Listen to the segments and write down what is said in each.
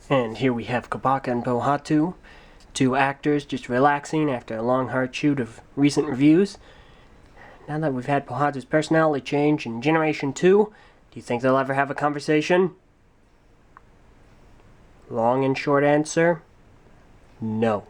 And here we have Kopaka and Pohatu, two actors just relaxing after a long hard shoot of recent reviews. Now that we've had Pohatu's personality change in Generation 2, do you think they'll ever have a conversation? Long and short answer, no.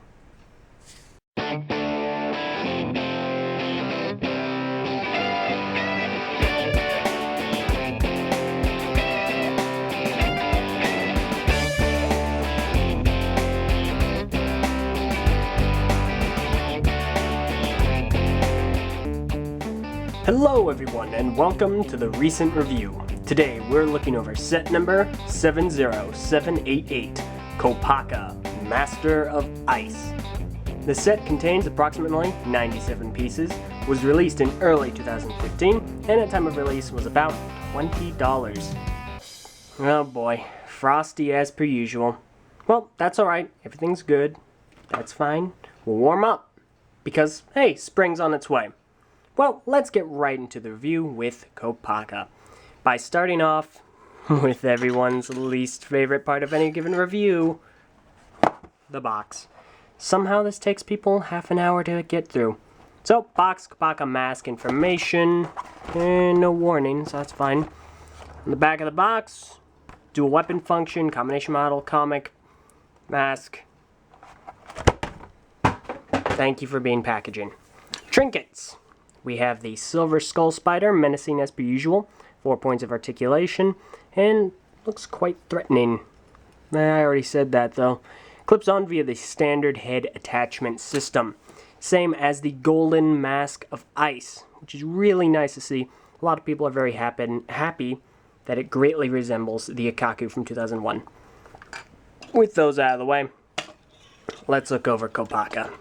Hello everyone, and welcome to the recent review. Today we're looking over set number 70788, Kopaka, Master of Ice. The set contains approximately 97 pieces, was released in early 2015, and at time of release was about $20. Oh boy, frosty as per usual. Well, that's alright, everything's good, that's fine, we'll warm up, because hey, spring's on its way. Well, let's get right into the review with Kopaka, by starting off with everyone's least favorite part of any given review, the box. Somehow this takes people half an hour to get through. So, box, Kopaka mask information, and no warning, so that's fine. On the back of the box, dual weapon function, combination model, comic, mask. Thank you for being packaging. Trinkets. We have the silver skull spider, menacing as per usual, 4 points of articulation, and looks quite threatening. I already said that though. Clips on via the standard head attachment system. Same as the golden mask of ice, which is really nice to see. A lot of people are very happy that it greatly resembles the Ikaku from 2001. With those out of the way, let's look over Kopaka.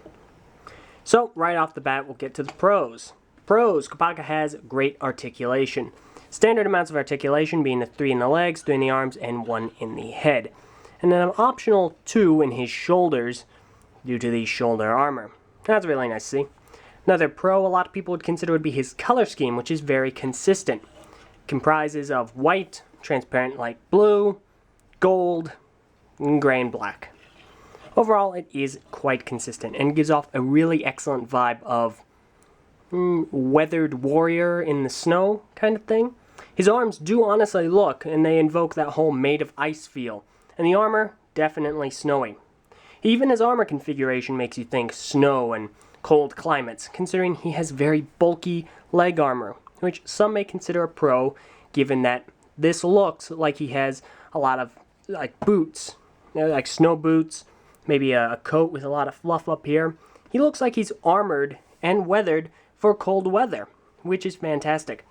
So, right off the bat, we'll get to the pros. Pros, Kopaka has great articulation. Standard amounts of articulation being the 3 in the legs, 3 in the arms, and 1 in the head. And then an optional 2 in his shoulders due to the shoulder armor. That's really nice to see. Another pro a lot of people would consider would be his color scheme, which is very consistent. Comprises of white, transparent light blue, gold, and gray and black. Overall, it is quite consistent and gives off a really excellent vibe of weathered warrior in the snow kind of thing. His arms do honestly look, and they invoke that whole made of ice feel. And the armor, definitely snowy. Even his armor configuration makes you think snow and cold climates, considering he has very bulky leg armor, which some may consider a pro, given that this looks like he has a lot of like boots, like snow boots, maybe a coat with a lot of fluff up here. He looks like he's armored and weathered for cold weather, which is fantastic.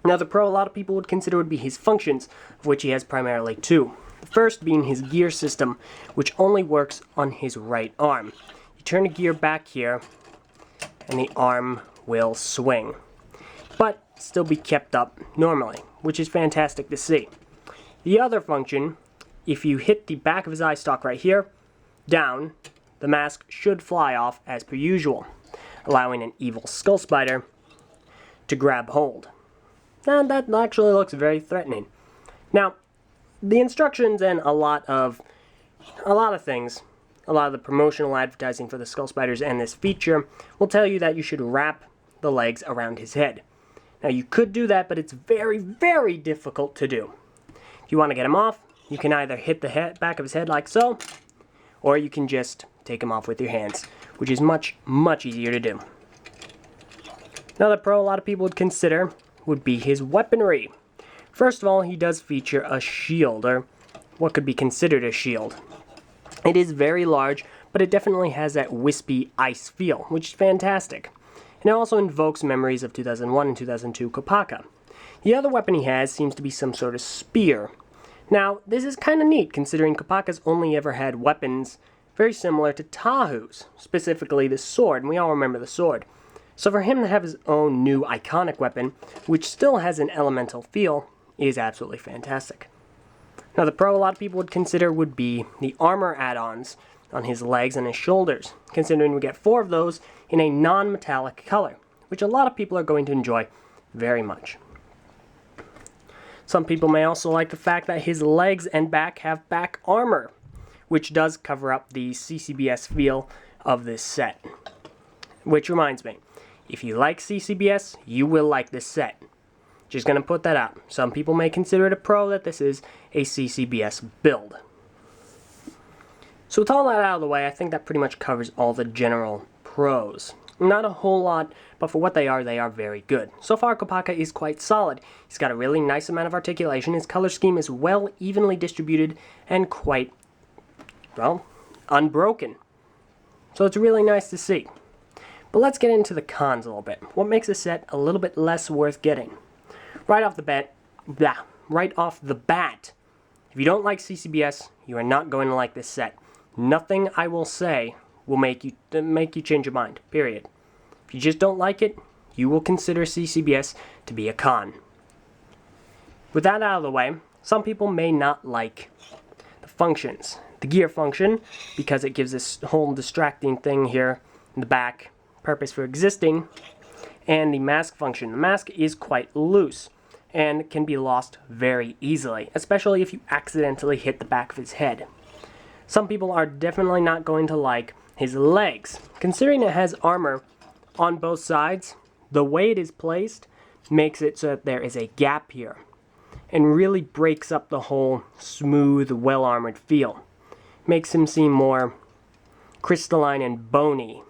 Now the pro a lot of people would consider would be his functions, of which he has primarily 2. The first being his gear system, which only works on his right arm. You turn a gear back here, and the arm will swing, but still be kept up normally, which is fantastic to see. The other function, if you hit the back of his eye stalk right here, down, the mask should fly off as per usual, allowing an evil skull spider to grab hold. And that actually looks very threatening. Now, the instructions and a lot of things, a lot of the promotional advertising for the skull spiders and this feature will tell you that you should wrap the legs around his head. Now, you could do that, but it's very, very difficult to do. If you want to get him off, you can either hit the back of his head like so, or you can just take him off with your hands, which is much, much easier to do. Another pro a lot of people would consider would be his weaponry. First of all, he does feature a shield, or what could be considered a shield. It is very large, but it definitely has that wispy ice feel, which is fantastic. And it also invokes memories of 2001 and 2002 Kopaka. The other weapon he has seems to be some sort of spear. Now, this is kind of neat, considering Kopaka's only ever had weapons very similar to Tahu's, specifically the sword, and we all remember the sword. So for him to have his own new iconic weapon, which still has an elemental feel, is absolutely fantastic. Now the pro a lot of people would consider would be the armor add-ons on his legs and his shoulders, considering we get 4 of those in a non-metallic color, which a lot of people are going to enjoy very much. Some people may also like the fact that his legs and back have back armor, which does cover up the CCBS feel of this set. Which reminds me, if you like CCBS, you will like this set. Just gonna put that out. Some people may consider it a pro that this is a CCBS build. So with all that out of the way, I think that pretty much covers all the general pros. Not a whole lot, but for what they are very good. So far, Kopaka is quite solid. He's got a really nice amount of articulation. His color scheme is well evenly distributed and quite, well, unbroken. So it's really nice to see. But let's get into the cons a little bit. What makes this set a little bit less worth getting? Right off the bat, if you don't like CCBS, you are not going to like this set. Nothing I will say will make you change your mind, period. If you just don't like it, you will consider CCBS to be a con. With that out of the way, some people may not like the functions. The gear function, because it gives this whole distracting thing here in the back, purpose for existing, and the mask function. The mask is quite loose and can be lost very easily, especially if you accidentally hit the back of his head. Some people are definitely not going to like his legs. Considering it has armor on both sides, the way it is placed makes it so that there is a gap here and really breaks up the whole smooth, well-armored feel. Makes him seem more crystalline and bony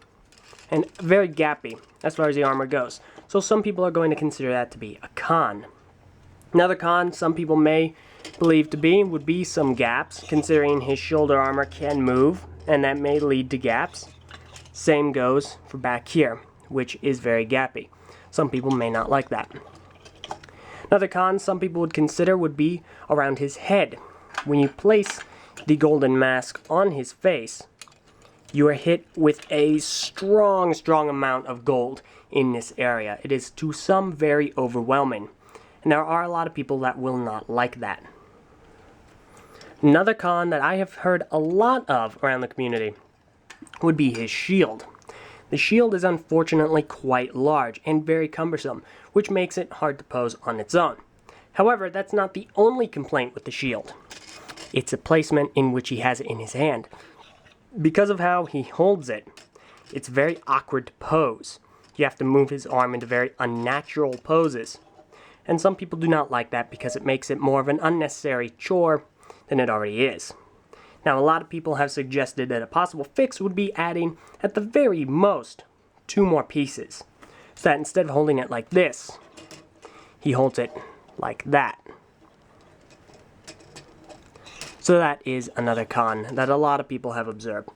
and very gappy as far as the armor goes. So some people are going to consider that to be a con. Another con some people may believe to be would be some gaps, considering his shoulder armor can move, and that may lead to gaps. Same goes for back here, which is very gappy. Some people may not like that. Another con some people would consider would be around his head. When you place the golden mask on his face, you are hit with a strong amount of gold in this area. It is to some very overwhelming. And there are a lot of people that will not like that. Another con that I have heard a lot of around the community would be his shield. The shield is unfortunately quite large and very cumbersome, which makes it hard to pose on its own. However, that's not the only complaint with the shield. It's a placement in which he has it in his hand. Because of how he holds it, it's very awkward to pose. You have to move his arm into very unnatural poses. And some people do not like that because it makes it more of an unnecessary chore than it already is. Now, a lot of people have suggested that a possible fix would be adding, at the very most, 2 more pieces. So that instead of holding it like this, he holds it like that. So that is another con that a lot of people have observed.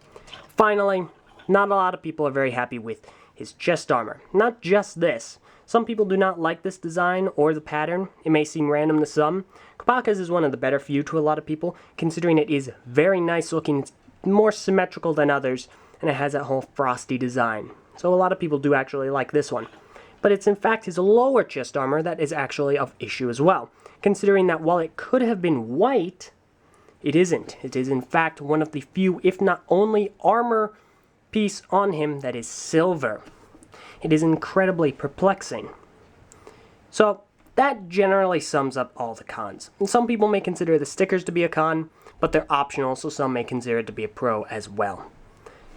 Finally, not a lot of people are very happy with his chest armor. Not just this. Some people do not like this design or the pattern. It may seem random to some. Kopaka's is one of the better few to a lot of people, considering it is very nice looking. It's more symmetrical than others, and it has that whole frosty design. So a lot of people do actually like this one. But it's in fact his lower chest armor that is actually of issue as well, considering that while it could have been white, it isn't. It is in fact one of the few, if not only, armor piece on him that is silver. It is incredibly perplexing. So that generally sums up all the cons. And some people may consider the stickers to be a con, but they're optional, so some may consider it to be a pro as well.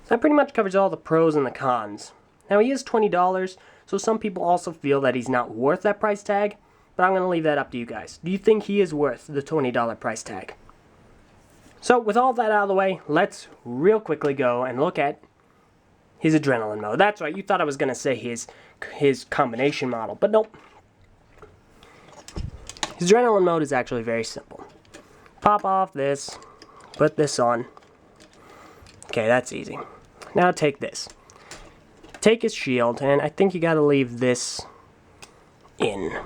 So that pretty much covers all the pros and the cons. Now he is $20, so some people also feel that he's not worth that price tag, but I'm going to leave that up to you guys. Do you think he is worth the $20 price tag? So with all that out of the way, let's real quickly go and look at his adrenaline mode. That's right, you thought I was going to say his combination model, but nope. His adrenaline mode is actually very simple. Pop off this, put this on. Okay, that's easy. Now take this. Take his shield, and I think you got to leave this in.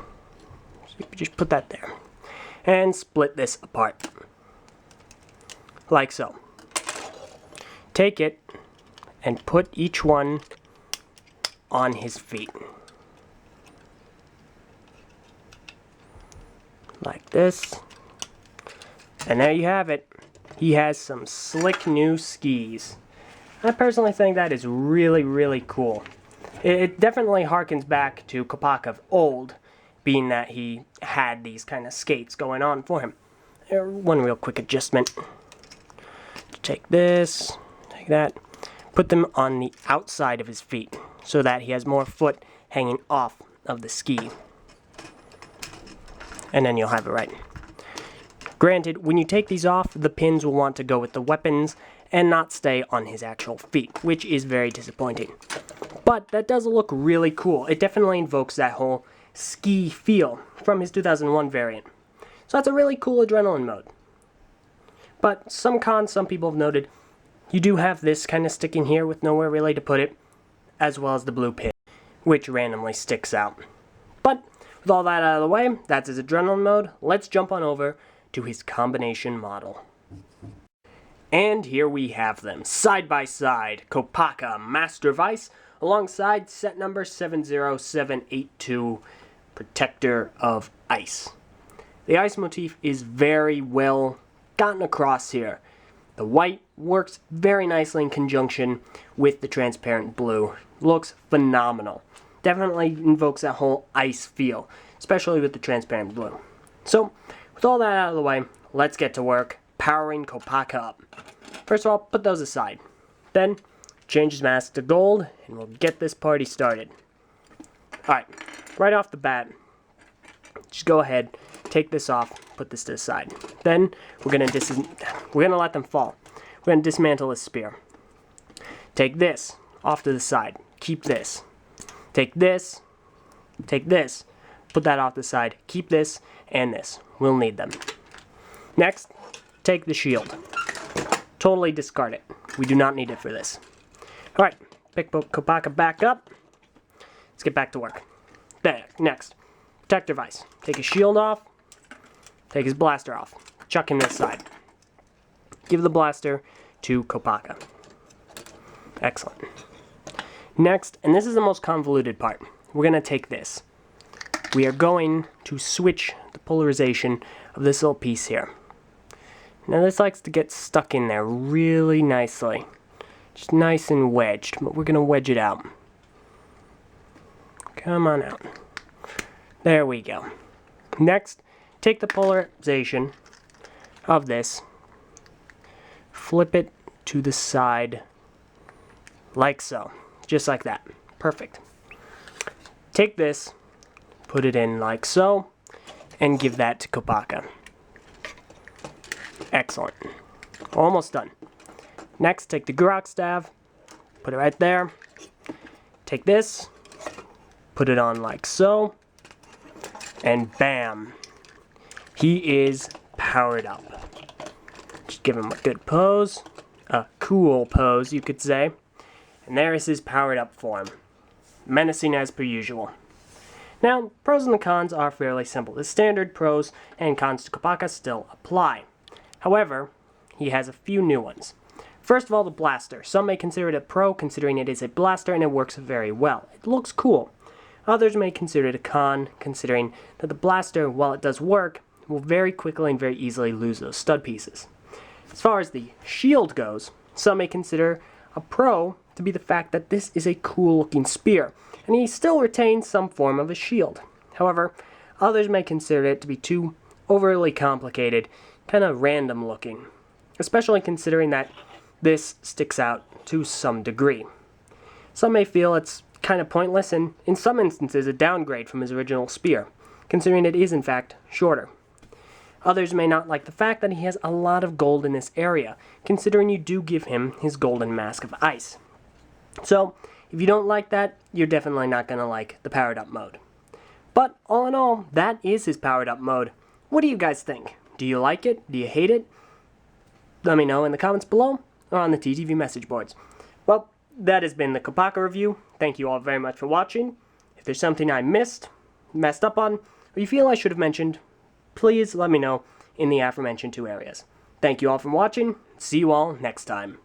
So you just put that there. And split this apart. Like so. Take it and put each one on his feet. Like this. And there you have it. He has some slick new skis. I personally think that is really, really cool. It definitely harkens back to Kopaka of old, being that he had these kind of skates going on for him. One real quick adjustment. Take this, take that, put them on the outside of his feet so that he has more foot hanging off of the ski. And then you'll have it right. Granted, when you take these off, the pins will want to go with the weapons and not stay on his actual feet, which is very disappointing. But that does look really cool. It definitely invokes that whole ski feel from his 2001 variant. So that's a really cool adrenaline mode. But some cons, some people have noted, you do have this kind of sticking here with nowhere really to put it, as well as the blue pin, which randomly sticks out. But with all that out of the way, that's his adrenaline mode. Let's jump on over to his combination model. And here we have them, side by side, Kopaka Master of Ice, alongside set number 70782, Protector of Ice. The ice motif is very well gotten across here. The white works very nicely in conjunction with the transparent blue. Looks phenomenal. Definitely invokes that whole ice feel, especially with the transparent blue. So, with all that out of the way, let's get to work powering Kopaka up. First of all, put those aside. Then, change his mask to gold, and we'll get this party started. Alright, right off the bat, just go ahead, take this off, put this to the side. Then, we're gonna let them fall. We're gonna dismantle his spear. Take this off to the side. Keep this. Take this, put that off the side. Keep this and this. We'll need them. Next, take the shield. Totally discard it. We do not need it for this. Alright, pick Kopaka back up. Let's get back to work. There, next, protector device. Take his shield off. Take his blaster off. Chuck him to the side. Give the blaster to Kopaka. Excellent. Next, and this is the most convoluted part, we're going to take this. We are going to switch the polarization of this little piece here. Now this likes to get stuck in there really nicely. Just nice and wedged, but we're going to wedge it out. Come on out. There we go. Next, take the polarization of this, flip it to the side like so. Just like that. Perfect. Take this, put it in like so, and give that to Kopaka. Excellent. Almost done. Next, take the Gurok staff, put it right there. Take this, put it on like so, and bam. He is powered up. Just give him a good pose. A cool pose, you could say. And there is his powered up form. Menacing as per usual. Now, pros and the cons are fairly simple. The standard pros and cons to Kopaka still apply. However, he has a few new ones. First of all, the blaster. Some may consider it a pro, considering it is a blaster and it works very well. It looks cool. Others may consider it a con, considering that the blaster, while it does work, will very quickly and very easily lose those stud pieces. As far as the shield goes, some may consider a pro to be the fact that this is a cool looking spear, and he still retains some form of a shield. However, others may consider it to be too overly complicated, kind of random looking, especially considering that this sticks out to some degree. Some may feel it's kind of pointless and, in some instances, a downgrade from his original spear, considering it is in fact shorter. Others may not like the fact that he has a lot of gold in this area, considering you do give him his golden mask of ice. So, if you don't like that, you're definitely not going to like the powered up mode. But, all in all, that is his powered up mode. What do you guys think? Do you like it? Do you hate it? Let me know in the comments below, or on the TTV message boards. Well, that has been the Kopaka review. Thank you all very much for watching. If there's something I messed up on, or you feel I should have mentioned, please let me know in the aforementioned two areas. Thank you all for watching. See you all next time.